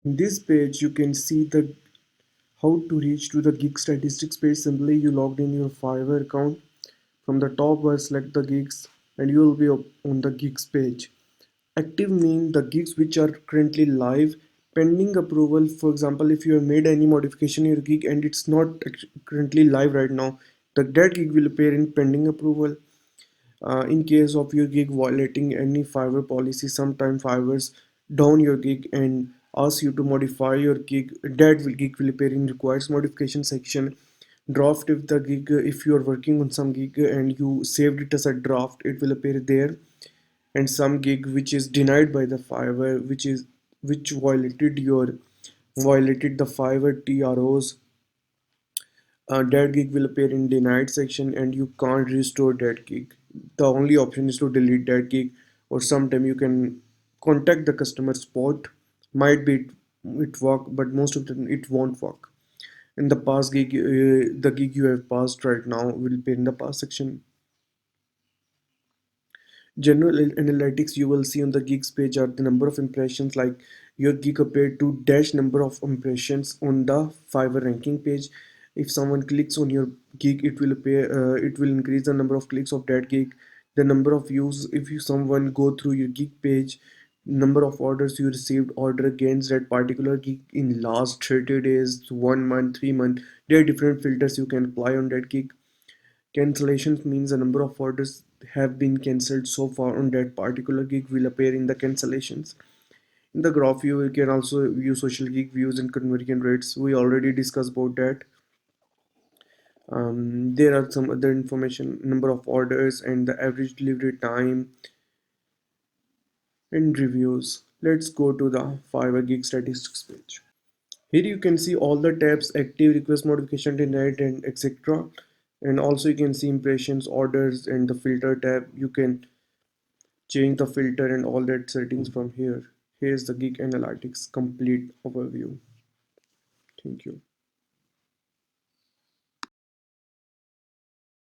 In this page you can see the how to reach to the gig statistics page. Simply you logged in your Fiverr account. From the top bar select the gigs and you will be on the gigs page. Active mean the gigs which are currently live. Pending approval, for example, if you have made any modification in your gig and it's not currently live right now, that gig will appear in pending approval. In case of your gig violating any Fiverr policy, sometime Fiverr's down your gig and ask you to modify your gig. Gig will appear in requires modification section. Draft, if the gig, if you are working on some gig and you saved it as a draft, it will appear there. And some gig which is denied by the Fiverr, which violated the Fiverr TROs, that gig will appear in denied section and you can't restore that gig. The only option is to delete that gig, or sometime you can contact the customer support. Might be it work, but most of the time it won't work. In the past gig, the gig you have passed right now will be in the past section. General analytics you will see on the gigs page are the number of impressions, like your gig appeared to dash number of impressions on the Fiverr ranking page. If someone clicks on your gig, it will appear, it will increase the number of clicks of that gig. The number of views, if you someone go through your gig page, number of orders you received order against that particular gig in last 30 days, 1 month, 3 month. There are different filters you can apply on that gig. Cancellations means the number of orders have been cancelled so far on that particular gig will appear in the cancellations. In the graph view, you can also view social gig views and conversion rates. We already discussed about that. There are some other information, number of orders and the average delivery time and reviews. Let's go to the Fiverr gig statistics page. Here you can see all the tabs: active, request, modification, denied, and etc. And also you can see impressions, orders, and the filter tab. You can change the filter and all that settings from here. Here's the gig analytics complete overview. Thank you.